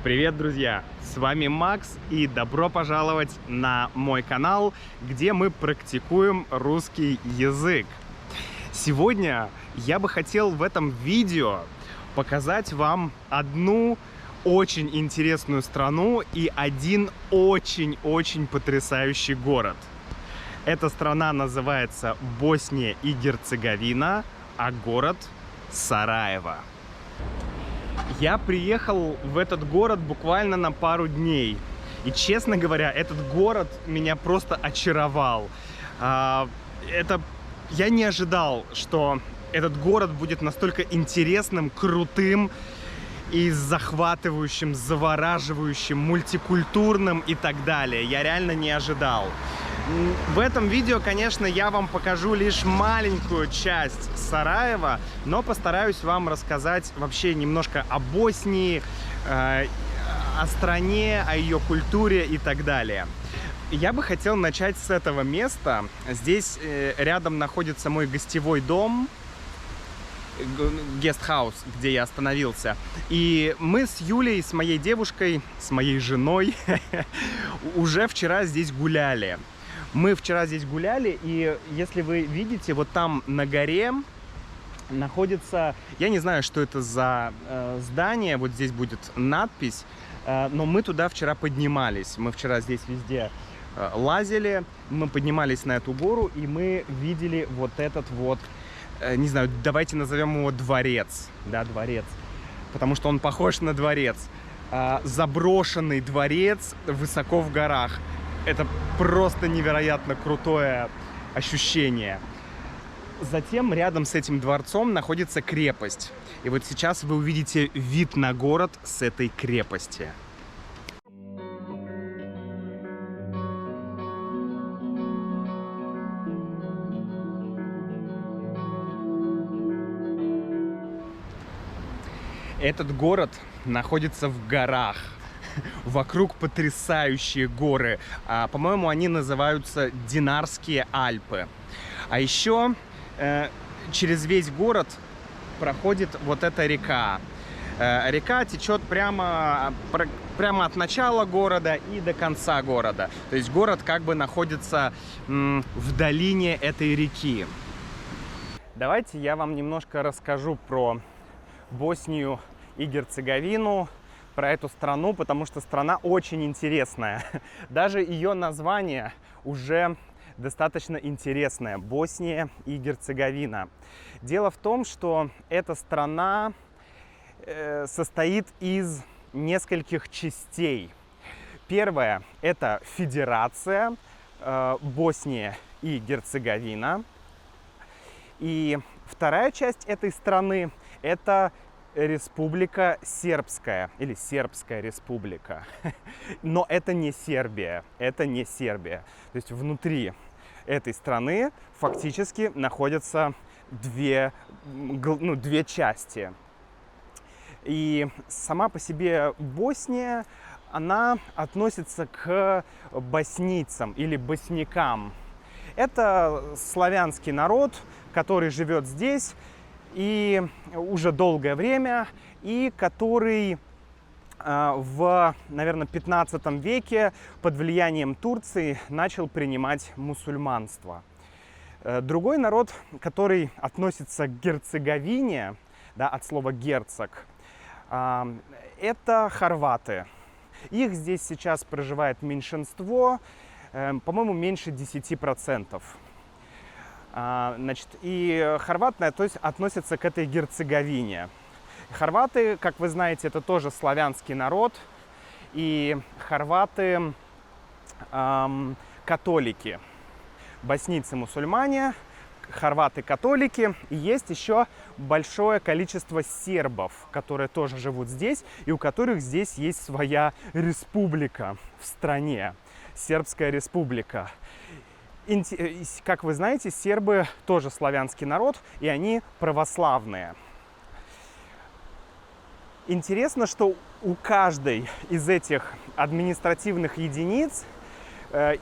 Привет, друзья! С вами Макс, и добро пожаловать на мой канал, где мы практикуем русский язык. Сегодня я бы хотел в этом видео показать вам одну очень интересную страну и один очень-очень потрясающий город. Эта страна называется Босния и Герцеговина, а город Сараево. Я приехал в этот город буквально на пару дней. И, честно говоря, этот город меня просто очаровал. Я не ожидал, что этот город будет настолько интересным, крутым и захватывающим, завораживающим, мультикультурным и так далее. Я реально не ожидал. В этом видео, конечно, я вам покажу лишь маленькую часть Сараева, но постараюсь вам рассказать вообще немножко о Боснии, о стране, о ее культуре и так далее. Я бы хотел начать с этого места. Здесь рядом находится мой гостевой дом, гестхаус, где я остановился. И мы с Юлей, с моей девушкой, с моей женой уже вчера здесь гуляли. Мы вчера здесь гуляли, и если вы видите, вот там на горе находится, я не знаю, что это за здание, вот здесь будет надпись, но мы туда вчера поднимались. Мы вчера здесь везде лазили, мы поднимались на эту гору, и мы видели вот этот вот, не знаю, давайте назовем его дворец, да, дворец, потому что он похож на дворец. Заброшенный дворец высоко в горах. Это просто невероятно крутое ощущение. Затем рядом с этим дворцом находится крепость. И вот сейчас вы увидите вид на город с этой крепости. Этот город находится в горах. Вокруг потрясающие горы. По-моему, они называются Динарские Альпы. А еще через весь город проходит вот эта река. Река течет прямо от начала города и до конца города. То есть город как бы находится в долине этой реки. Давайте я вам немножко расскажу про Боснию и Герцеговину, про эту страну, потому что страна очень интересная. Даже ее название уже достаточно интересное. Босния и Герцеговина. Дело в том, что эта страна состоит из нескольких частей. Первая – это федерация Босния и Герцеговина. И вторая часть этой страны – это Республика Сербская или Сербская Республика. Но это не Сербия. Это не Сербия. То есть внутри этой страны фактически находятся две части. И сама по себе Босния, она относится к боснийцам или боснякам. Это славянский народ, который живет здесь и уже долгое время, и который в, наверное, 15 веке под влиянием Турции начал принимать мусульманство. Другой народ, который относится к Герцеговине, да, от слова герцог, это хорваты. Их здесь сейчас проживает меньшинство, по-моему, меньше 10%. Значит, и хорваты, то есть, относятся к этой Герцеговине. Хорваты, как вы знаете, это тоже славянский народ. И хорваты католики. Боснийцы мусульмане, хорваты католики. И есть еще большое количество сербов, которые тоже живут здесь, и у которых здесь есть своя республика в стране. Сербская республика. Как вы знаете, сербы тоже славянский народ, и они православные. Интересно, что у каждой из этих административных единиц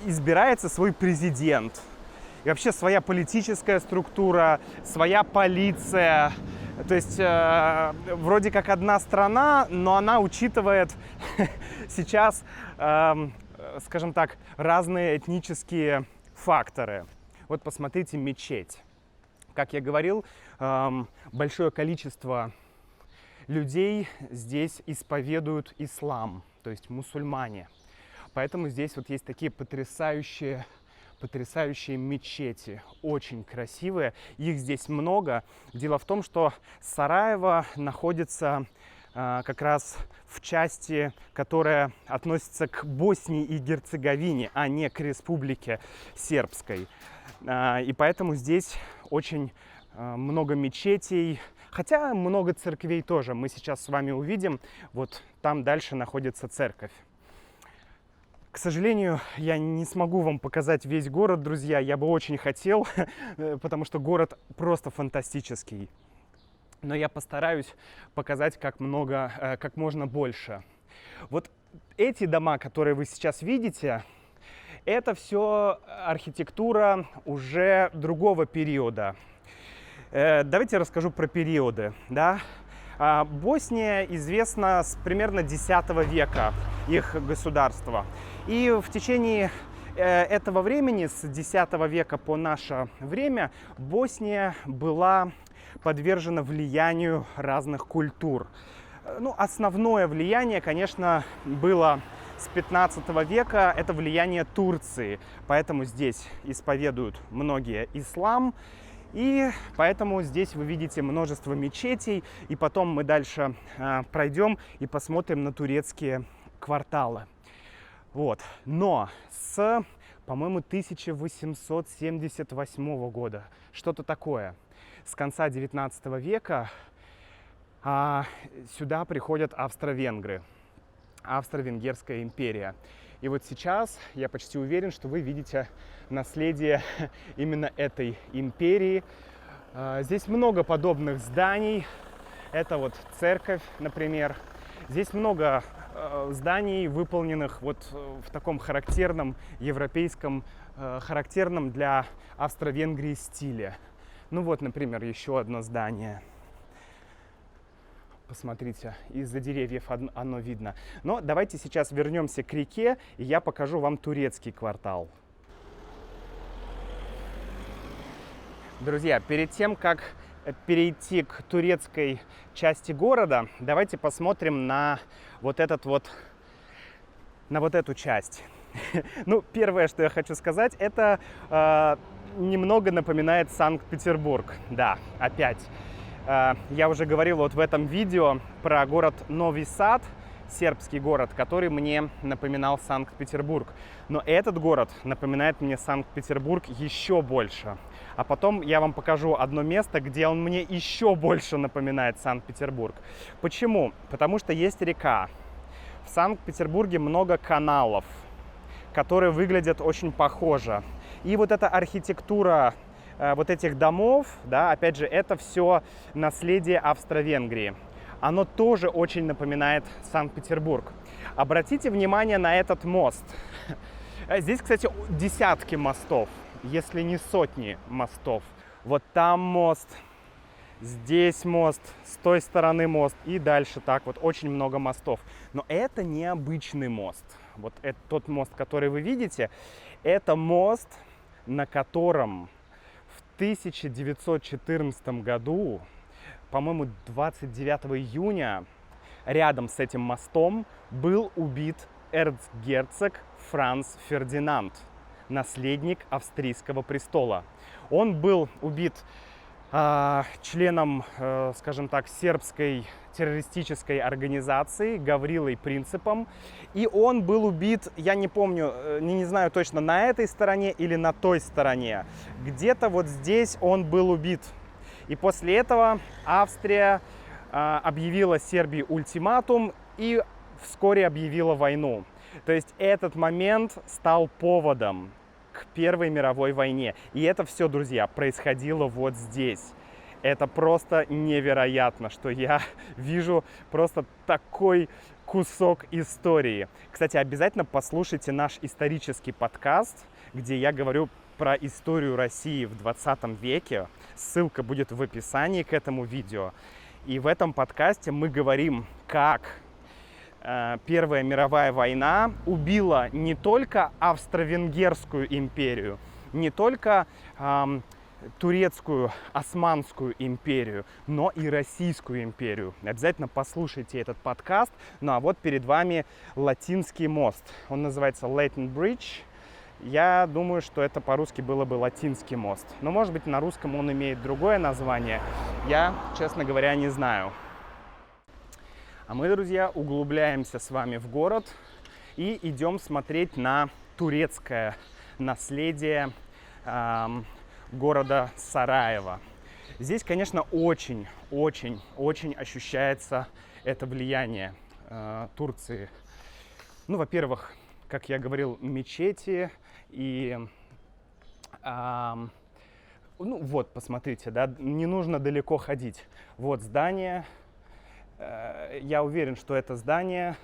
избирается свой президент. И вообще своя политическая структура, своя полиция, То есть вроде как одна страна, но она учитывает сейчас, скажем так, разные этнические факторы. Вот посмотрите мечеть. Как я говорил, большое количество людей здесь исповедуют ислам, то есть мусульмане. Поэтому здесь вот есть такие потрясающие мечети, очень красивые. Их здесь много. Дело в том, что Сараево находится как раз в части, которая относится к Боснии и Герцеговине, а не к Республике Сербской. И поэтому здесь очень много мечетей, хотя много церквей тоже. Мы сейчас с вами увидим, вот там дальше находится церковь. К сожалению, я не смогу вам показать весь город, друзья. Я бы очень хотел, потому что город просто фантастический. Но я постараюсь показать как можно больше. Вот эти дома, которые вы сейчас видите, это все архитектура уже другого периода. Давайте расскажу про периоды. Да? Босния известна с примерно X века, их государство. И в течение этого времени, с X века по наше время, Босния была подвержена влиянию разных культур. Ну, основное влияние, конечно, было с 15 века, это влияние Турции. Поэтому здесь исповедуют многие ислам. И поэтому здесь вы видите множество мечетей. И потом мы дальше пройдем и посмотрим на турецкие кварталы. Вот. Но с, по-моему, 1878 года, что-то такое, с конца 19 века сюда приходят австро-венгры, Австро-Венгерская империя. И вот сейчас я почти уверен, что вы видите наследие именно этой империи. Здесь много подобных зданий. Это вот церковь, например. Здесь много зданий, выполненных вот в таком характерном европейском, характерном для Австро-Венгрии стиле. Ну вот, например, еще одно здание. Посмотрите, из-за деревьев оно видно. Но давайте сейчас вернемся к реке, и я покажу вам турецкий квартал. Друзья, перед тем, как перейти к турецкой части города, давайте посмотрим на вот эту часть. Ну, первое, что я хочу сказать, это немного напоминает Санкт-Петербург. Да, опять. Я уже говорил вот в этом видео про город Нови Сад, сербский город, который мне напоминал Санкт-Петербург. Но этот город напоминает мне Санкт-Петербург еще больше. А потом я вам покажу одно место, где он мне еще больше напоминает Санкт-Петербург. Почему? Потому что есть река. В Санкт-Петербурге много каналов, которые выглядят очень похоже. И вот эта архитектура вот этих домов, да, опять же, это все наследие Австро-Венгрии. Оно тоже очень напоминает Санкт-Петербург. Обратите внимание на этот мост. Здесь, кстати, десятки мостов, если не сотни мостов. Вот там мост, здесь мост, с той стороны мост и дальше так вот очень много мостов. Но это необычный мост. Вот тот мост, который вы видите, это мост, на котором в 1914 году, по-моему, 29 июня, рядом с этим мостом был убит эрцгерцог Франц Фердинанд, наследник австрийского престола. Он был убит членом, скажем так, сербской террористической организации Гаврилой Принципом. И он был убит, я не помню, не знаю точно, на этой стороне или на той стороне. Где-то вот здесь он был убит. И после этого Австрия объявила Сербии ультиматум и вскоре объявила войну. То есть этот момент стал поводом к Первой мировой войне. И это все, друзья, происходило вот здесь. Это просто невероятно, что я вижу просто такой кусок истории. Кстати, обязательно послушайте наш исторический подкаст, где я говорю про историю России в 20 веке. Ссылка будет в описании к этому видео. И в этом подкасте мы говорим, как Первая мировая война убила не только Австро-Венгерскую империю, не только Турецкую, Османскую империю, но и Российскую империю. Обязательно послушайте этот подкаст. Ну а вот перед вами Латинский мост. Он называется Latin Bridge. Я думаю, что это по-русски было бы Латинский мост. Но, может быть, на русском он имеет другое название. Я, честно говоря, не знаю. А мы, друзья, углубляемся с вами в город и идем смотреть на турецкое наследие города Сараево. Здесь, конечно, очень ощущается это влияние Турции. Ну, во-первых, как я говорил, мечети и... ну, вот, посмотрите, да, не нужно далеко ходить. Вот здание. Я уверен, что это здание...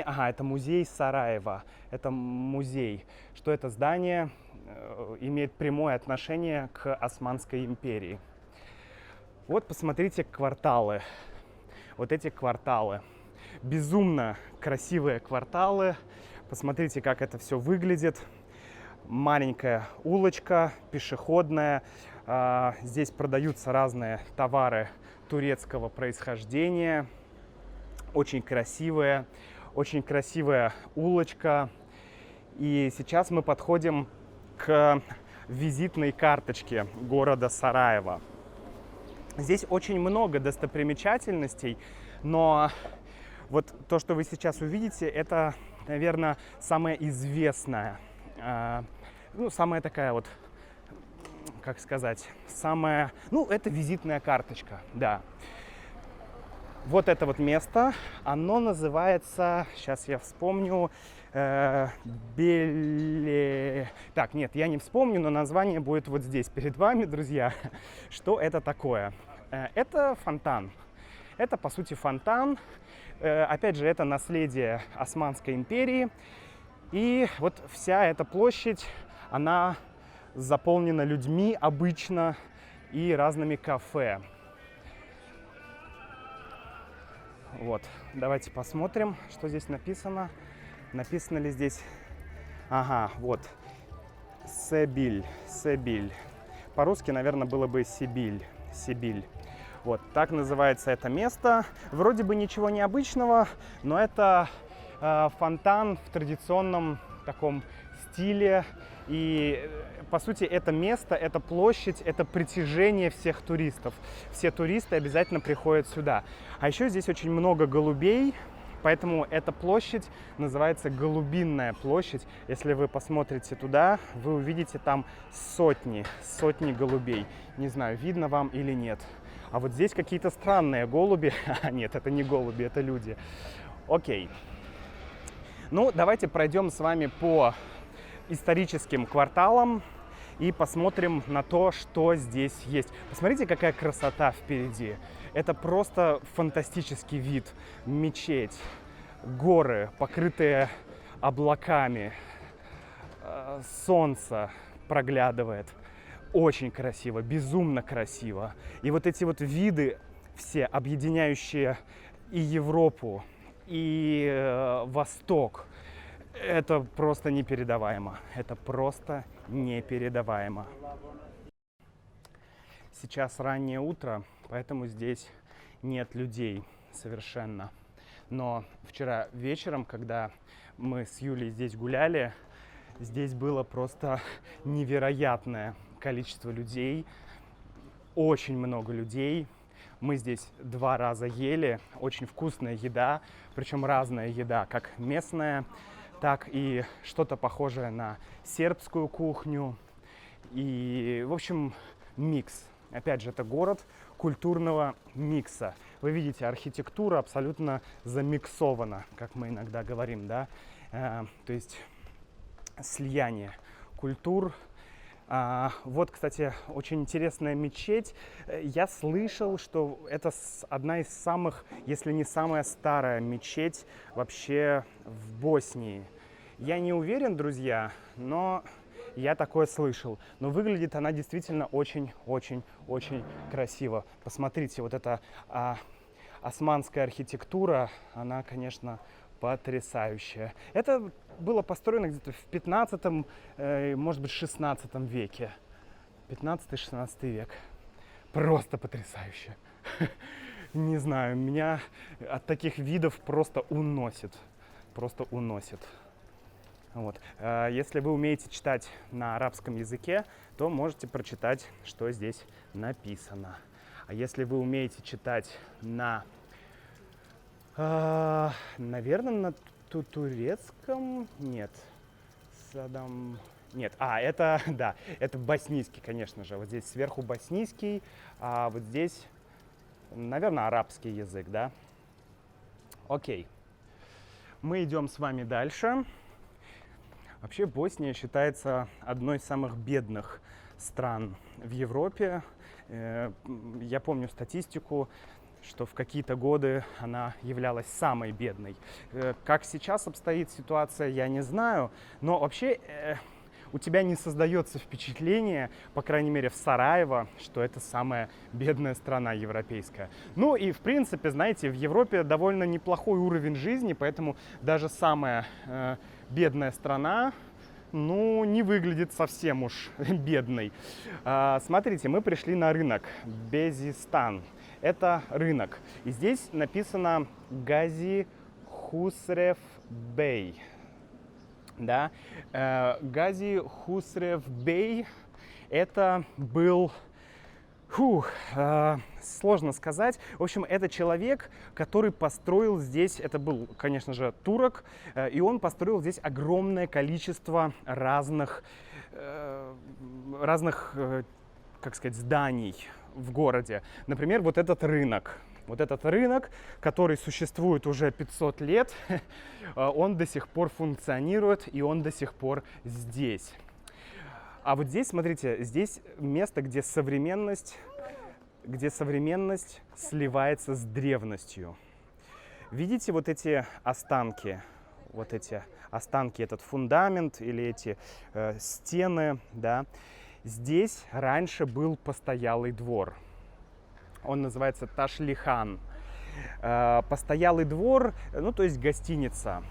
Ага, это музей Сараева. Это музей. Что это здание имеет прямое отношение к Османской империи. Вот посмотрите кварталы. Вот эти кварталы. Безумно красивые кварталы. Посмотрите, как это все выглядит. Маленькая улочка, пешеходная. Здесь продаются разные товары турецкого происхождения. Очень красивая улочка. И сейчас мы подходим к визитной карточке города Сараево. Здесь очень много достопримечательностей, но вот то, что вы сейчас увидите, это, наверное, самая известная, самая такая вот, как сказать, это визитная карточка, да. Вот это вот место, оно называется, сейчас я вспомню, Так, нет, я не вспомню, но название будет вот здесь перед вами, друзья. Что это такое? Это фонтан. Это, по сути, фонтан. Опять же, это наследие Османской империи. И вот вся эта площадь, она заполнена людьми обычно и разными кафе. Вот, давайте посмотрим, что здесь написано. Написано ли здесь... Ага, вот. Себиль. По-русски, наверное, было бы Сибиль. Вот, так называется это место. Вроде бы ничего необычного, но это фонтан в традиционном таком стиле. И, по сути, это место, эта площадь, это притяжение всех туристов. Все туристы обязательно приходят сюда. А еще здесь очень много голубей, поэтому эта площадь называется Голубинная площадь. Если вы посмотрите туда, вы увидите там сотни голубей. Не знаю, видно вам или нет. А вот здесь какие-то странные голуби. Нет, это не голуби, это люди. Окей. Ну, давайте пройдем с вами по историческим кварталам и посмотрим на то, что здесь есть. Посмотрите, какая красота впереди. Это просто фантастический вид. Мечеть, горы, покрытые облаками, солнце проглядывает. Очень красиво, безумно красиво. И вот эти вот виды все, объединяющие и Европу, и Восток, это просто непередаваемо. Это просто непередаваемо. Сейчас раннее утро, поэтому здесь нет людей совершенно. Но вчера вечером, когда мы с Юлей здесь гуляли, здесь было просто невероятное количество людей. Очень много людей. Мы здесь 2 раза ели. Очень вкусная еда, причем разная еда, как местная, так и что-то похожее на сербскую кухню. И, в общем, микс. Опять же, это город культурного микса. Вы видите, архитектура абсолютно замиксована, как мы иногда говорим, да? То есть слияние культур. Вот, кстати, очень интересная мечеть. Я слышал, что это одна из самых, если не самая старая мечеть вообще в Боснии. Я не уверен, друзья, но я такое слышал. Но выглядит она действительно очень-очень-очень красиво. Посмотрите, вот эта османская архитектура, она, конечно, потрясающая. Это было построено где-то в 15-м, может быть, 16 веке. 15-16 век. Просто потрясающе. Не знаю, меня от таких видов просто уносит. Просто уносит. Вот. Если вы умеете читать на арабском языке, то можете прочитать, что здесь написано. А если вы умеете читать на, наверное, на турецком, нет, нет, это, да, это боснийский, конечно же. Вот здесь сверху боснийский, а вот здесь, наверное, арабский язык, да? Окей. Мы идем с вами дальше. Вообще Босния считается одной из самых бедных стран в Европе. Я помню статистику, что в какие-то годы она являлась самой бедной. Как сейчас обстоит ситуация, я не знаю. Но вообще у тебя не создается впечатление, по крайней мере в Сараево, что это самая бедная страна европейская. Ну и в принципе, знаете, в Европе довольно неплохой уровень жизни, поэтому даже самая бедная страна, ну, не выглядит совсем уж бедной. Смотрите, мы пришли на рынок Безистан. Это рынок. И здесь написано Гази Хусрев Бей. Да? Гази Хусрев Бей это был... сложно сказать. В общем, это человек, который построил здесь, это был, конечно же, турок, и он построил здесь огромное количество разных, как сказать, зданий в городе. Например, вот этот рынок. Вот этот рынок, который существует уже 500 лет, он до сих пор функционирует, и он до сих пор здесь. А вот здесь, смотрите, здесь место, где современность сливается с древностью. Видите вот эти останки? Вот эти останки, этот фундамент или эти стены, да? Здесь раньше был постоялый двор. Он называется Ташлихан. Постоялый двор, ну то есть гостиница.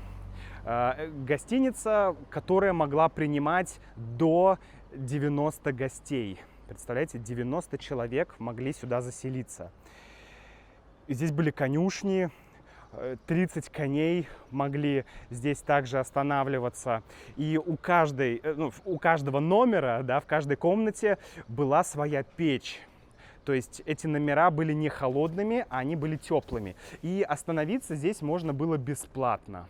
Гостиница, которая могла принимать до 90 гостей. Представляете, 90 человек могли сюда заселиться. И здесь были конюшни, 30 коней могли здесь также останавливаться. И у каждого номера, да, в каждой комнате была своя печь. То есть эти номера были не холодными, а они были теплыми. И остановиться здесь можно было бесплатно.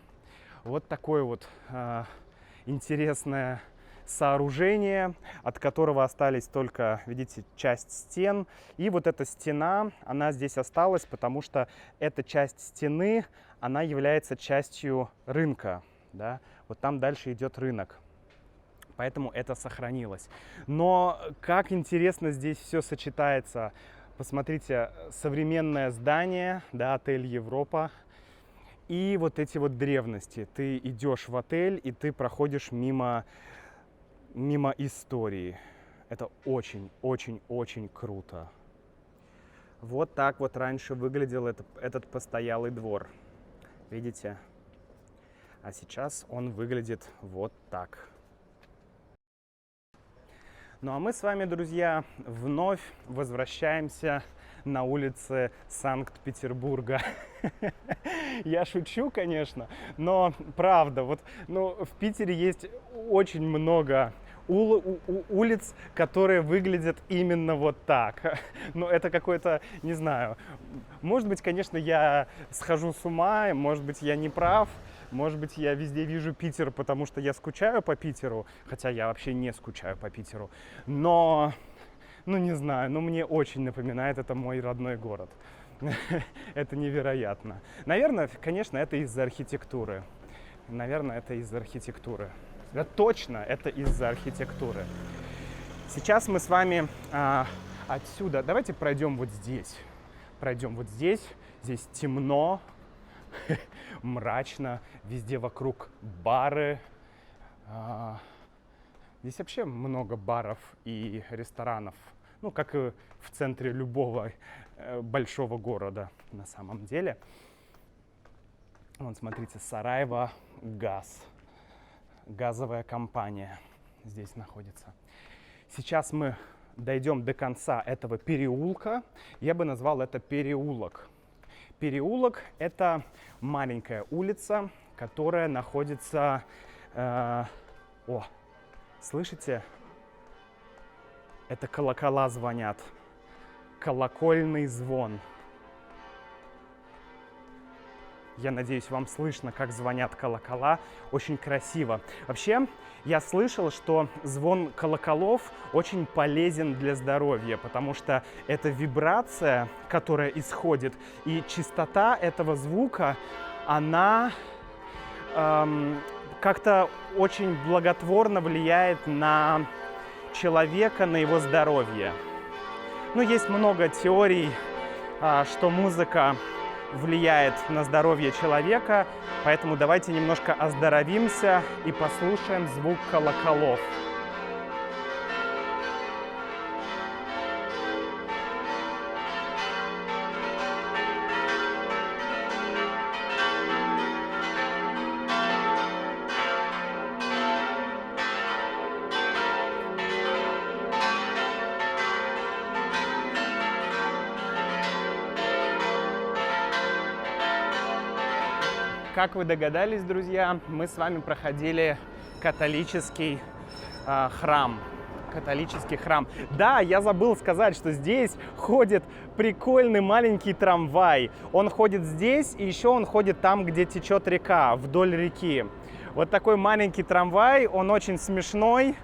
Вот такое вот интересное сооружение, от которого остались только, видите, часть стен. И вот эта стена, она здесь осталась, потому что эта часть стены, она является частью рынка. Да? Вот там дальше идет рынок. Поэтому это сохранилось. Но как интересно здесь все сочетается. Посмотрите, современное здание, да, отель Европа. И вот эти вот древности. Ты идешь в отель, и ты проходишь мимо истории. Это очень-очень-очень круто. Вот так вот раньше выглядел этот постоялый двор. Видите? А сейчас он выглядит вот так. Ну а мы с вами, друзья, вновь возвращаемся на улице Санкт-Петербурга. Я шучу, конечно, но правда, вот, в Питере есть очень много улиц, которые выглядят именно вот так. Но это какой-то, не знаю, может быть, конечно, я схожу с ума, может быть, я не прав, может быть, я везде вижу Питер, потому что я скучаю по Питеру, хотя я вообще не скучаю по Питеру, но, не знаю, мне очень напоминает это мой родной город. Это невероятно. Наверное, конечно, это из-за архитектуры. Да, точно, это из-за архитектуры. Сейчас мы с вами отсюда, давайте пройдем вот здесь. Здесь темно, мрачно, везде вокруг бары, Здесь вообще много баров и ресторанов, ну, как и в центре любого большого города на самом деле. Вон, смотрите, Сараево Газ. Газовая компания здесь находится. Сейчас мы дойдем до конца этого переулка. Я бы назвал это переулок. Переулок – это маленькая улица, которая находится... слышите? Это колокола звонят. Колокольный звон. Я надеюсь, вам слышно, как звонят колокола. Очень красиво. Вообще, я слышал, что звон колоколов очень полезен для здоровья, потому что это вибрация, которая исходит, и частота этого звука, она как-то очень благотворно влияет на человека, на его здоровье. Ну, есть много теорий, что музыка влияет на здоровье человека, поэтому давайте немножко оздоровимся и послушаем звук колоколов. Как вы догадались, друзья, мы с вами проходили католический храм. Католический храм. Да, я забыл сказать, что здесь ходит прикольный маленький трамвай. Он ходит здесь, и еще он ходит там, где течет река, вдоль реки. Вот такой маленький трамвай, он очень смешной,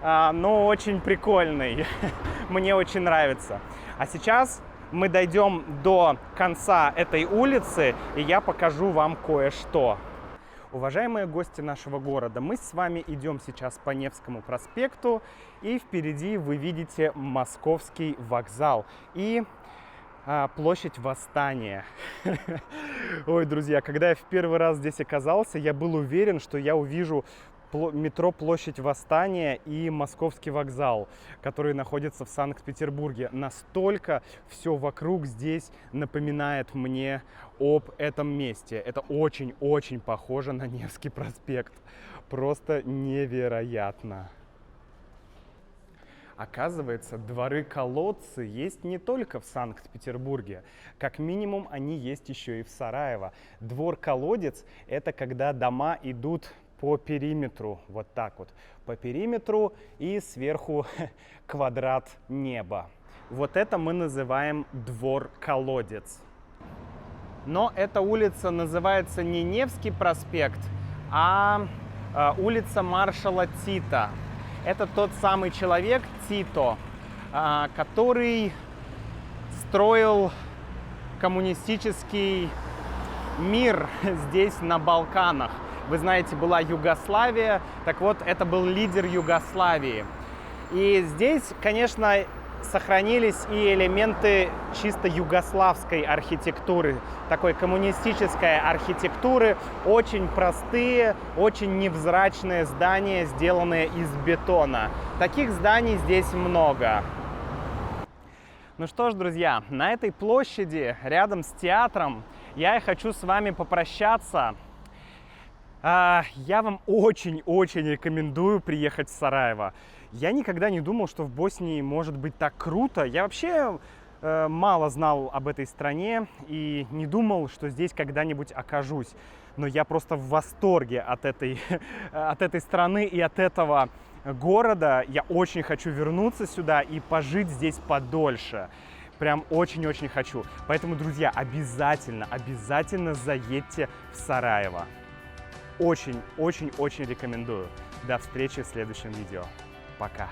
но очень прикольный. Мне очень нравится. А сейчас мы дойдем до конца этой улицы, и я покажу вам кое-что. Уважаемые гости нашего города, мы с вами идем сейчас по Невскому проспекту, и впереди вы видите Московский вокзал и площадь Восстания. Ой, друзья, когда я в первый раз здесь оказался, я был уверен, что я увижу метро Площадь Восстания и Московский вокзал, который находится в Санкт-Петербурге. Настолько все вокруг здесь напоминает мне об этом месте. Это очень-очень похоже на Невский проспект. Просто невероятно. Оказывается, дворы-колодцы есть не только в Санкт-Петербурге. Как минимум, они есть еще и в Сараево. Двор-колодец – это когда дома идут по периметру, вот так вот, по периметру, и сверху квадрат неба. Вот это мы называем двор-колодец. Но эта улица называется не Невский проспект, а улица маршала Тита. Это тот самый человек, Тито, который строил коммунистический мир здесь, на Балканах. Вы знаете, была Югославия, так вот, это был лидер Югославии. И здесь, конечно, сохранились и элементы чисто югославской архитектуры, такой коммунистической архитектуры, очень простые, очень невзрачные здания, сделанные из бетона. Таких зданий здесь много. Ну что ж, друзья, на этой площади, рядом с театром, я и хочу с вами попрощаться. Я вам очень-очень рекомендую приехать в Сараево. Я никогда не думал, что в Боснии может быть так круто. Я вообще мало знал об этой стране и не думал, что здесь когда-нибудь окажусь. Но я просто в восторге от этой страны и от этого города. Я очень хочу вернуться сюда и пожить здесь подольше. Прям очень-очень хочу. Поэтому, друзья, обязательно заедьте в Сараево. Очень-очень-очень рекомендую. До встречи в следующем видео. Пока.